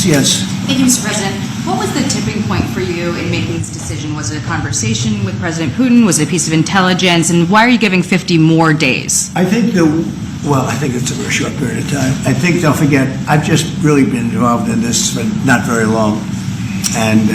Yes. Thank you, Mr. President. What was the tipping point for you in making this decision? Was it a conversation with President Putin? Was it a piece of intelligence? And why are you giving 50 more days? I think I think it's a very short period of time. I think, don't forget, I've just really been involved in this for not very long. And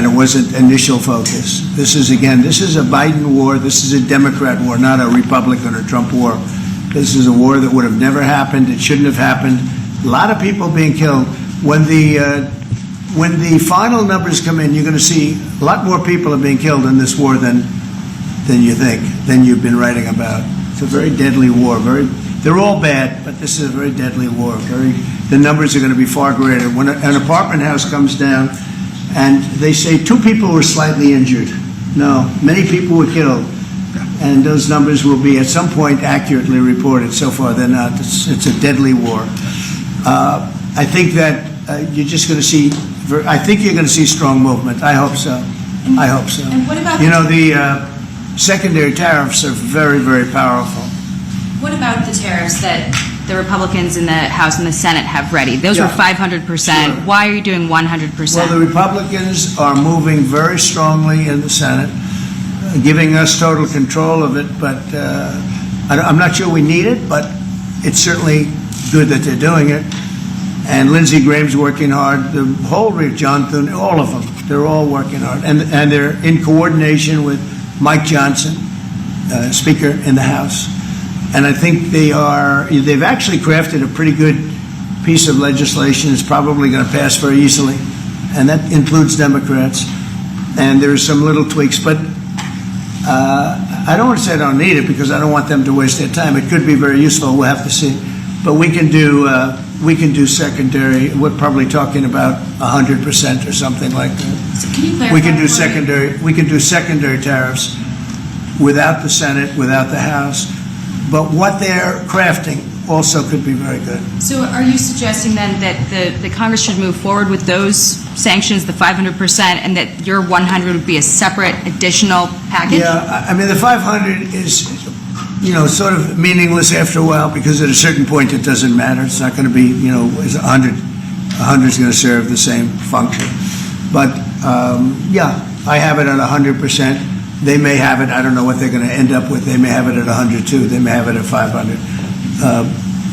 it wasn't initial focus. This is a Biden war. This is a Democrat war, not a Republican or Trump war. This is a war that would have never happened. It shouldn't have happened. A lot of people being killed. When the final numbers come in, you're going to see a lot more people are being killed in this war than you think, than you've been writing about. It's a very deadly war. They're all bad, but this is a very deadly war. The numbers are going to be far greater. When an apartment house comes down, and they say 2 people were slightly injured. No, many people were killed. And those numbers will be at some point accurately reported. So far, they're not. It's a deadly war. I think that you're just going to see, I think you're going to see strong movement. I hope so. I hope so. And what about the secondary tariffs are very, very powerful. What about the tariffs that the Republicans in the House and the Senate have ready? Those were 500%. Sure. Why are you doing 100%? Well, the Republicans are moving very strongly in the Senate, giving us total control of it, but I'm not sure we need it, but it's certainly good that they're doing it. And Lindsey Graham's working hard, the whole John Thune, all of them, they're all working hard. And they're in coordination with Mike Johnson, Speaker in the House. And I think they've actually crafted a pretty good piece of legislation. It's probably going to pass very easily. And that includes Democrats. And there's some little tweaks, but I don't want to say I don't need it because I don't want them to waste their time. It could be very useful. We'll have to see. But we can do secondary. We're probably talking about 100% or something like that. So can you clarify? We can do secondary tariffs without the Senate, without the House. But what they're crafting also could be very good. So are you suggesting then that the Congress should move forward with those sanctions, the 500%, and that your 100 would be a separate additional package? Yeah, I mean, the 500 is, sort of meaningless after a while because at a certain point it doesn't matter. It's not going to be, is 100. 100 is going to serve the same function. But, I have it at 100%. They may have it, I don't know what they're going to end up with. They may have it at 100 too. They may have it at 500.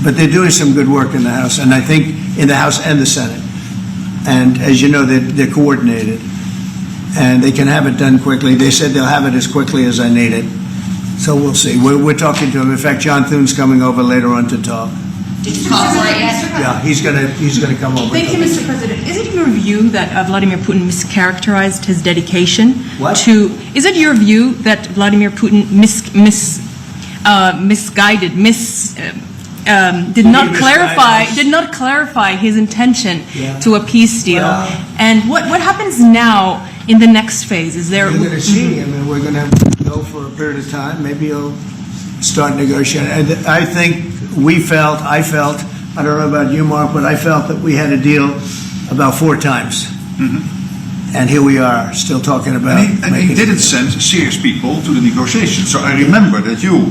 But they're doing some good work in the House, and I think in the House and the Senate. And as you know, they're coordinated. And they can have it done quickly. They said they'll have it as quickly as I need it. So we'll see. We're talking to him. In fact, John Thune's coming over later on to talk. Did you call for it yet? Yeah, he's gonna come over. Thank you, Mr. President. Is it your view that Vladimir Putin mischaracterized his dedication to? Is it your view that Vladimir Putin did not clarify his intention to a peace deal? And what happens now in the next phase? Is there? We're going to see. I mean, we're going to go for a period of time. Maybe he'll start negotiating. And I think I felt, I don't know about you, Mark, but I felt that we had a deal about 4 times. Mm-hmm. And here we are, still talking about... And he didn't send serious people to the negotiations. So I remember that you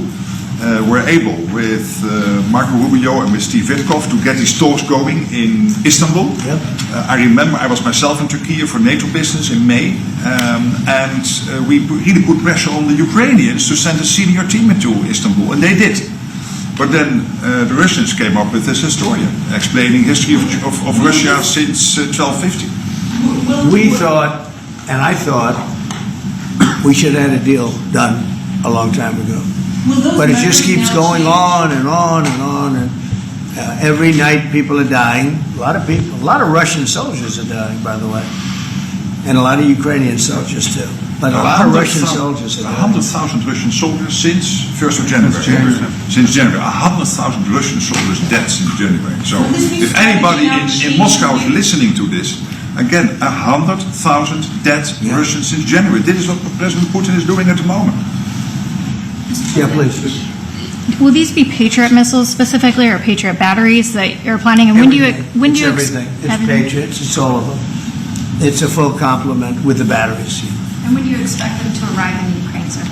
were able, with Marco Rubio and with Steve Witkoff, to get these talks going in Istanbul. Yep. I remember I was myself in Turkey for NATO business in May, and we really put pressure on the Ukrainians to send a senior team into Istanbul, and they did. But then the Russians came up with this historian explaining history of Russia since 1250. We thought, and I thought, we should have had a deal done a long time ago. But it just keeps going on and on and on. And every night people are dying. A lot of Russian soldiers are dying, by the way. And a lot of Ukrainian soldiers too. But a lot of Russian soldiers are dying. 100,000 Russian soldiers since 1st of January. Since January. 100,000 Russian soldiers dead since January. So if anybody in Moscow is listening to this, again, 100,000 dead Russians since January. This is what President Putin is doing at the moment. Yeah, please. Will these be Patriot missiles specifically, or Patriot batteries that you're planning? And Everything. when do you It's Patriots. It's all of them. It's a full complement with the batteries. And when do you expect them to arrive in Ukraine, sir?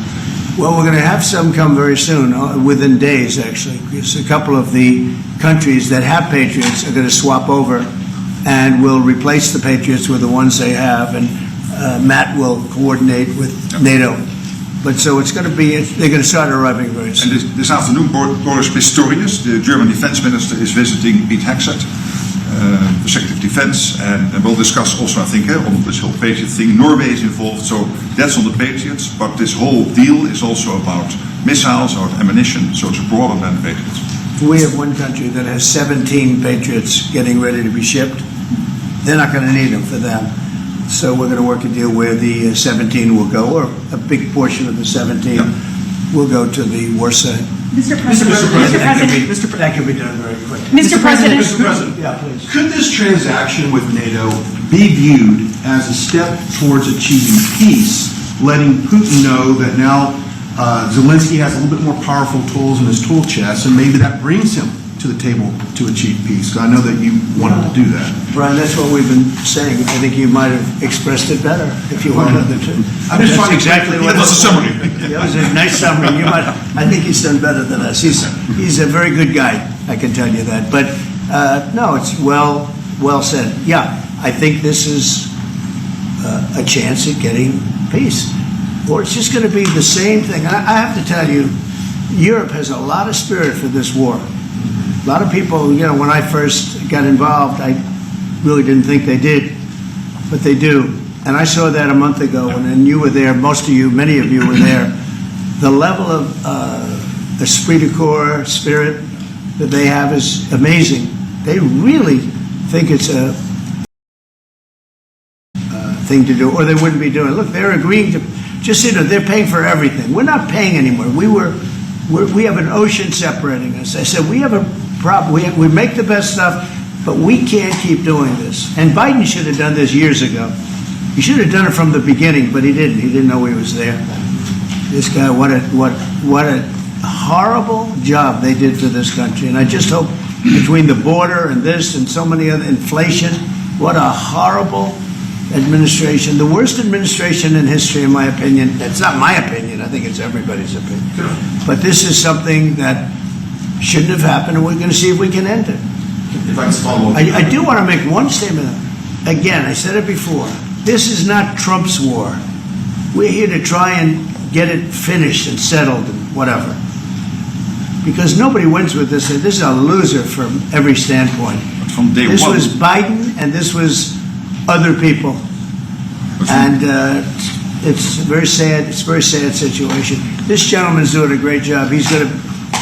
Well, we're going to have some come very soon, within days, actually. Because a couple of the countries that have Patriots are going to swap over and we'll replace the Patriots with the ones they have, and Matt will coordinate with NATO. But so it's going to be, they're going to start arriving very soon. And this afternoon, Boris Pistorius, the German defense minister, is visiting Pete Hegseth, the Secretary of Defense, and we'll discuss also, I think, on this whole Patriot thing. Norway is involved, so that's on the Patriots, but this whole deal is also about missiles, about ammunition, so it's broader than Patriots. We have one country that has 17 Patriots getting ready to be shipped. They're not going to need them for them. So we're going to work a deal where the 17 will go, or a big portion of the 17 will go to the war site. Mr. President. That can be done very quickly. Mr. President. Mr. President, Yeah, please. could this transaction with NATO be viewed as a step towards achieving peace, letting Putin know that now Zelensky has a little bit more powerful tools in his tool chest, and maybe that brings him to the table to achieve peace? So I know that you wanted to do that. Brian, that's what we've been saying. I think you might have expressed it better if you wanted to. I'm just trying to exactly what That was a summary. That was a nice summary. I think he's done better than us. He's a very good guy, I can tell you that. But no, it's well said. Yeah, I think this is a chance at getting peace. Or it's just going to be the same thing. I have to tell you, Europe has a lot of spirit for this war. A lot of people, when I first got involved, I really didn't think they did, but they do. And I saw that a month ago, and you were there, many of you were there. The level of esprit de corps, spirit that they have is amazing. They really think it's a thing to do, or they wouldn't be doing it. Look, they're agreeing to, they're paying for everything. We're not paying anymore. We have an ocean separating us. I said, we have a problem. We make the best stuff, but we can't keep doing this. And Biden should have done this years ago. He should have done it from the beginning, but he didn't. He didn't know he was there. This guy, what a horrible job they did for this country. And I just hope between the border and this and so many other, inflation, what a horrible administration. The worst administration in history, in my opinion. That's not my opinion. I think it's everybody's opinion. But this is something that shouldn't have happened, and we're going to see if we can end it. If I can follow up. I do want to make one statement. Again, I said it before. This is not Trump's war. We're here to try and get it finished and settled and whatever. Because nobody wins with this. This is a loser from every standpoint. From day This one. was Biden, and this was other people. And it's a very sad. It's a very sad situation. This gentleman's doing a great job.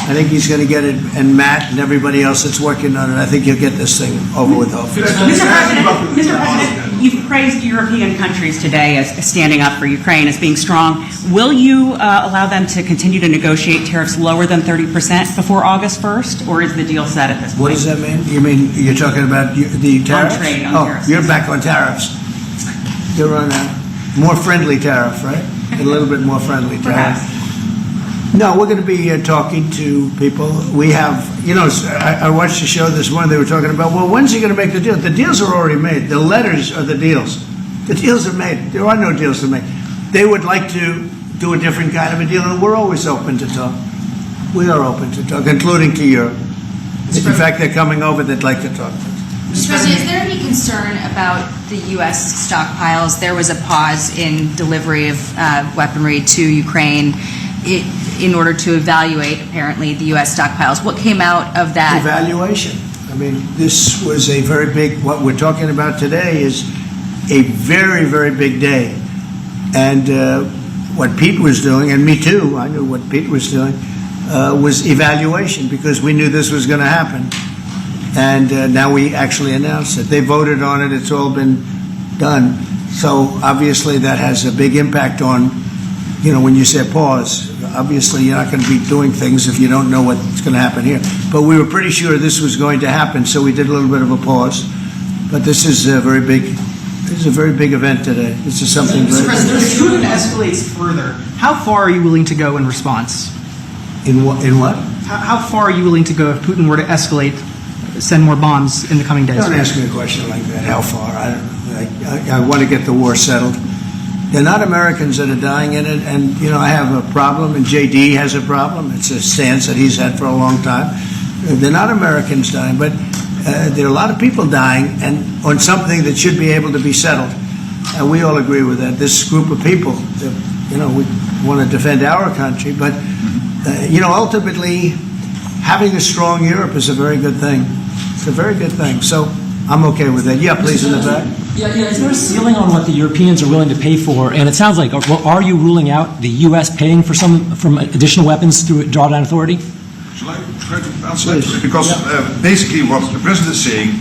I think he's going to get it, and Matt and everybody else that's working on it. I think he'll get this thing over with. Hopefully. Mr. President, you've praised European countries today as standing up for Ukraine, as being strong. Will you allow them to continue to negotiate tariffs lower than 30% before August 1st, or is the deal set at this point? What does that mean? You mean you're talking about the tariffs? On trade, on tariffs. You're back on tariffs. You're on a more friendly tariff, right? A little bit more friendly tariff. Perhaps. No, we're going to be talking to people. We have, I watched the show this morning. They were talking about, well, when's he going to make the deal? The deals are already made. The letters are the deals. The deals are made. There are no deals to make. They would like to do a different kind of a deal, and we're always open to talk. We are open to talk, including to Europe. In fact, they're coming over. They'd like to talk to us. Mr. President, is there any concern about the U.S. stockpiles? There was a pause in delivery of weaponry to Ukraine in order to evaluate, apparently, the U.S. stockpiles. What came out of that? Evaluation. I mean, this was a very big, what we're talking about today is a very, very big day. And what Pete was doing, and me too, I knew what Pete was doing, was evaluation, because we knew this was going to happen. And now we actually announced it. They voted on it. It's all been done. So obviously that has a big impact on, when you say pause, obviously you're not going to be doing things if you don't know what's going to happen here. But we were pretty sure this was going to happen, so we did a little bit of a pause. But this is a very big event today. This is something Mr. very President, if Putin escalates further, how far are you willing to go in response? In what? How far are you willing to go if Putin were to escalate, send more bombs in the coming days? Don't ask me a question like that. How far? I don't know. I want to get the war settled. They're not Americans that are dying in it, and I have a problem, and JD has a problem. It's a stance that he's had for a long time. They're not Americans dying, but there are a lot of people dying and on something that should be able to be settled. And we all agree with that. This group of people, we want to defend our country, but, ultimately, having a strong Europe is a very good thing. It's a very good thing. So I'm okay with that. Yeah, please, in the back. Yeah. Is there a ceiling on what the Europeans are willing to pay for? And it sounds like, are you ruling out the U.S. paying for from additional weapons through drawdown authority? Shall I try to answer that? Because basically what the president is saying,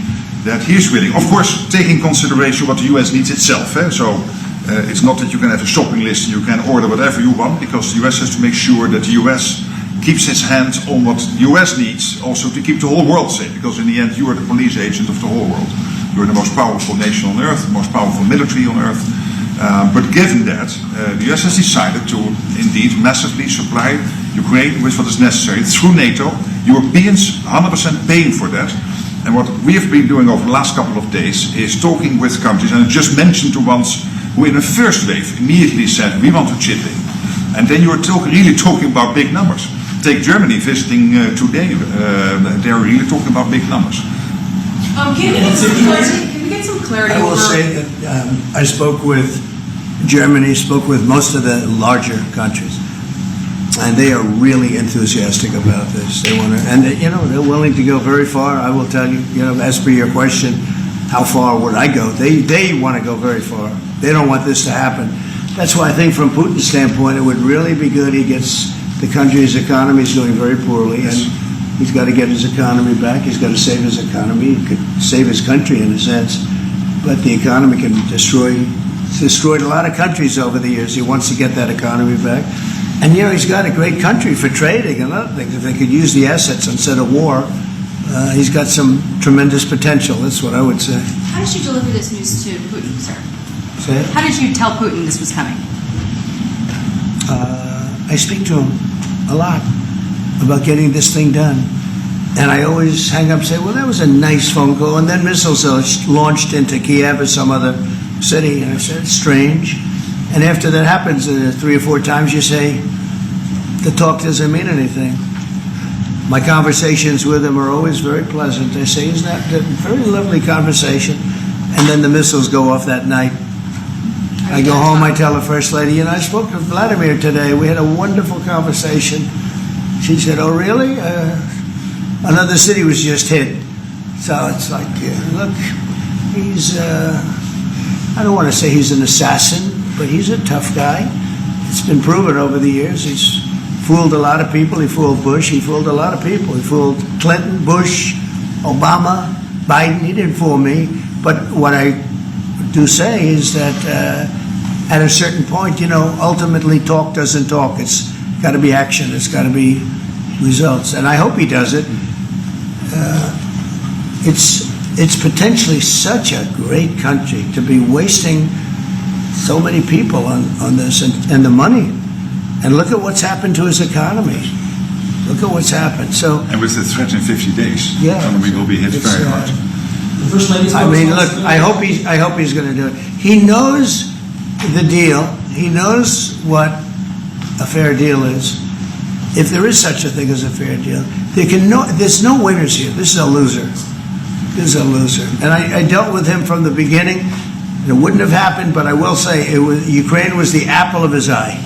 that he's willing, of course, taking consideration what the US needs itself. So it's not that you can have a shopping list and you can order whatever you want, because the US has to make sure that the US keeps its hand on what the US needs, also to keep the whole world safe, because in the end you are the police agent of the whole world. You're the most powerful nation on earth, the most powerful military on earth. But given that, the US has decided to indeed massively supply Ukraine with what is necessary through NATO. Europeans 100% paying for that. And what we have been doing over the last couple of days is talking with countries, and I just mentioned the ones who in the first wave immediately said, we want to chip in. And then you're really talking about big numbers. Take Germany visiting today, they're really talking about big numbers. Can we get some clarity? I will say that I spoke with Germany, spoke with most of the larger countries, and they are really enthusiastic about this. They want to, and they're willing to go very far. I will tell you, as per your question, how far would I go? They want to go very far. They don't want this to happen. That's why I think from Putin's standpoint, it would really be good. He gets the country's economy is doing very poorly, and he's got to get his economy back. He's got to save his economy. He could save his country in a sense, but the economy can destroyed a lot of countries over the years. He wants to get that economy back. And he's got a great country for trading and other things. If they could use the assets instead of war, he's got some tremendous potential. That's what I would say. How did you deliver this news to Putin, sir? Say it? How did you tell Putin this was coming? I speak to him a lot about getting this thing done. And I always hang up and say, well, that was a nice phone call. And then missiles are launched into Kiev or some other city. And I said, it's strange. And after that happens 3 or 4 times, you say, the talk doesn't mean anything. My conversations with him are always very pleasant. They say, isn't that a very lovely conversation? And then the missiles go off that night. I go home, I tell the First Lady, I spoke to Vladimir today. We had a wonderful conversation. She said, oh, really? Another city was just hit. So it's like, look, he's, I don't want to say he's an assassin, but he's a tough guy. It's been proven over the years. He's fooled a lot of people. He fooled Bush. He fooled a lot of people. He fooled Clinton, Bush, Obama, Biden. He didn't fool me. But what I do say is that at a certain point, ultimately talk doesn't talk. It's got to be action. It's got to be results. And I hope he does it. It's potentially such a great country to be wasting so many people on this and the money. And look at what's happened to his economy. Look at what's happened. So, and with the threat in 50 days, yeah, the economy will be hit very hard. The First Lady's I mean, look, I hope he's going to do it. He knows the deal. He knows what a fair deal is. If there is such a thing as a fair deal, there's no winners here. This is a loser. This is a loser. And I dealt with him from the beginning. It wouldn't have happened, but I will say Ukraine was the apple of his eye.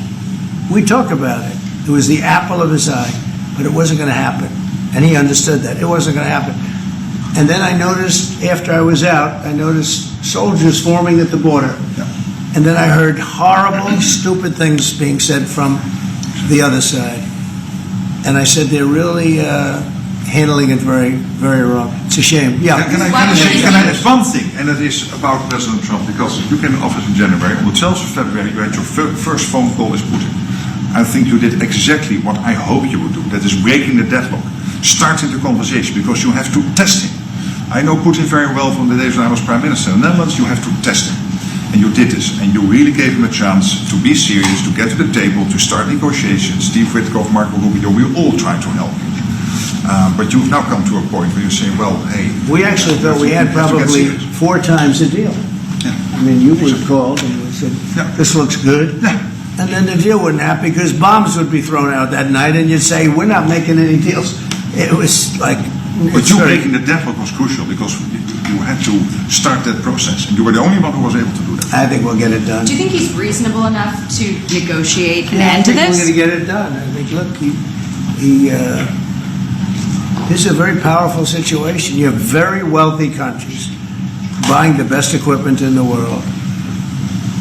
We talk about it. It was the apple of his eye, but it wasn't going to happen. And he understood that. It wasn't going to happen. And then I noticed, after I was out, I noticed soldiers forming at the border. Yeah. And then I heard horrible, stupid things being said from the other side. And I said, they're really handling it very, very wrong. It's a shame. Yeah. Can I add one thing, and that is about President Trump, because you came in office in January. On the 12th of February, you had your first phone call with Putin. I think you did exactly what I hope you would do. That is breaking the deadlock, starting the conversation, because you have to test him. I know Putin very well from the days when I was Prime Minister in the Netherlands. You have to test him. And you did this, and you really gave him a chance to be serious, to get to the table, to start negotiations. Steve Witkoff, Marco Rubio, we all tried to help you. But you've now come to a point where you say, well, hey... We actually thought we had probably 4 times the deal. Yeah. I mean, you would have called and we said, this looks good. Yeah. And then the deal wouldn't happen because bombs would be thrown out that night and you'd say, we're not making any deals. It was like, But It's you very- breaking the deadlock was crucial because you had to start that process, and you were the only one who was able to do that. I think we'll get it done. Do you think he's reasonable enough to negotiate an Yeah, end to I think we're this? going to get it done. I think, look, this is a very powerful situation. You have very wealthy countries buying the best equipment in the world.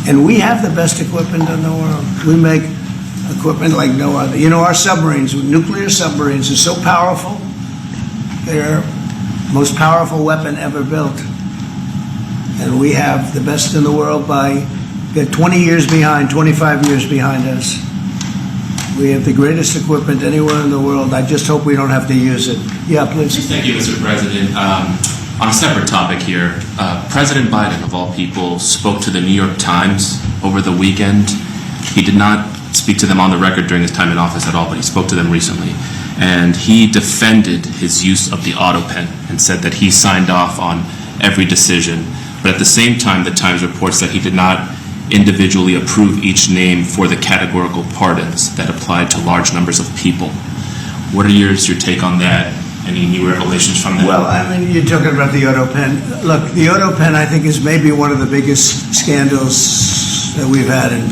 And we have the best equipment in the world. We make equipment like no other. You know, our submarines, nuclear submarines, are so powerful. They're the most powerful weapon ever built. And we have the best in the world by, they're 20 years behind, 25 years behind us. We have the greatest equipment anywhere in the world. I just hope we don't have to use it. Yeah, please. Thank you, Mr. President. On a separate topic here, President Biden, of all people, spoke to the New York Times over the weekend. He did not speak to them on the record during his time in office at all, but he spoke to them recently. And he defended his use of the autopen and said that he signed off on every decision. But at the same time, the Times reports that he did not individually approve each name for the categorical pardons that applied to large numbers of people. What are your take on that? Any new revelations from that? Well, I mean, you're talking about the autopen. Look, the autopen, I think, is maybe one of the biggest scandals that we've had in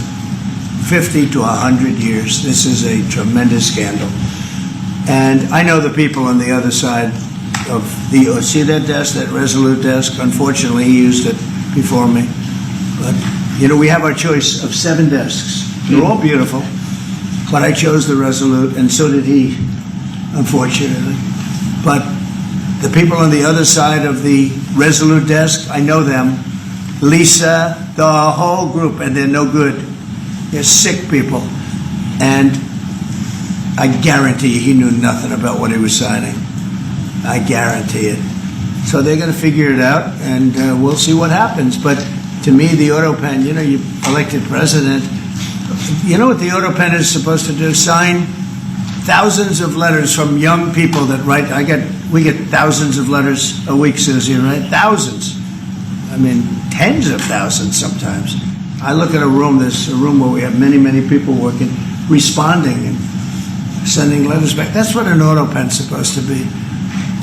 50 to 100 years. This is a tremendous scandal. And I know the people on the other side of the, see that desk, that Resolute desk? Unfortunately, he used it before me. But, you know, we have our choice of 7 desks. They're all beautiful, but I chose the Resolute, and so did he, unfortunately. But the people on the other side of the Resolute desk, I know them. Lisa, the whole group, and they're no good. They're sick people. And I guarantee you he knew nothing about what he was signing. I guarantee it. So they're going to figure it out, and we'll see what happens. But to me, the autopen, you know, you elected president. You know what the autopen is supposed to do? Sign thousands of letters from young people that write. We get thousands of letters a week, Susie, right? Thousands. I mean, tens of thousands sometimes. I look at a room, there's a room where we have many, many people working, responding and sending letters back. That's what an autopen's supposed to be.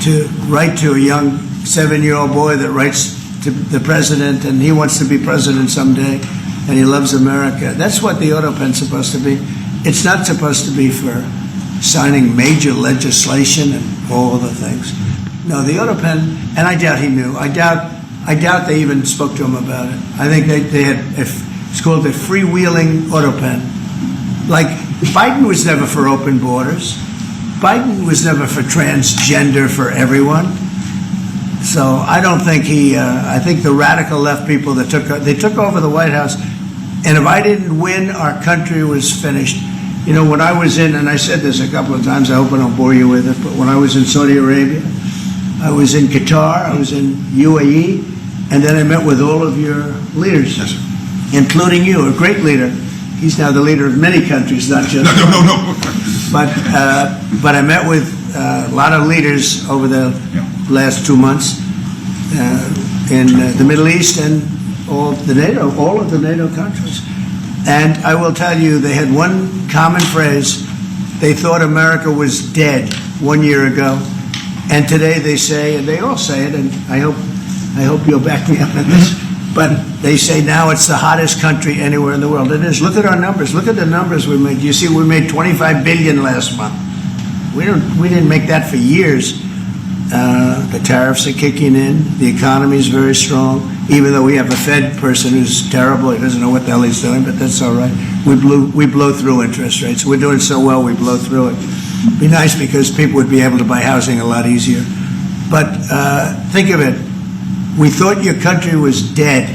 To write to a young 7-year-old boy that writes to the president, and he wants to be president someday, and he loves America. That's what the autopen's supposed to be. It's not supposed to be for signing major legislation and all the things. No, the autopen, and I doubt he knew. I doubt they even spoke to him about it. I think they had, it's called a freewheeling autopen. Like, Biden was never for open borders. Biden was never for transgender for everyone. So I don't think I think the radical left people that took over the White House, and if I didn't win, our country was finished. You know, when I was in, and I said this a couple of times, I hope I don't bore you with it, but when I was in Saudi Arabia, I was in Qatar, I was in UAE, and then I met with all of your leaders, Yes, sir. including you, a great leader. He's now the leader of many countries, not just No. But I met with a lot of leaders over the last 2 months in the Middle East and all of the NATO countries. And I will tell you, they had one common phrase. They thought America was dead 1 year ago. And today they say, and they all say it, and I hope you'll back me up on this, but they say now it's the hottest country anywhere in the world. It is. Look at our numbers. Look at the numbers we made. You see, we made $25 billion last month. We didn't make that for years. The tariffs are kicking in. The economy is very strong. Even though we have a Fed person who's terrible, he doesn't know what the hell he's doing, but that's all right. We blow through interest rates. We're doing so well, we blow through it. It'd be nice because people would be able to buy housing a lot easier. But think of it. We thought your country was dead,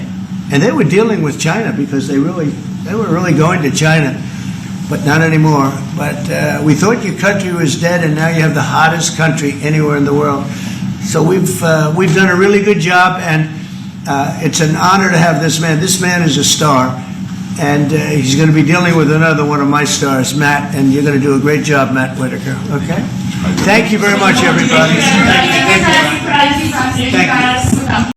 and they were dealing with China because they were really going to China, but not anymore. But we thought your country was dead, and now you have the hottest country anywhere in the world. So we've done a really good job, and it's an honor to have this man. This man is a star, and he's going to be dealing with another one of my stars, Matt, and you're going to do a great job, Matt Whitaker. Okay? Thank you very much, everybody. Thank you.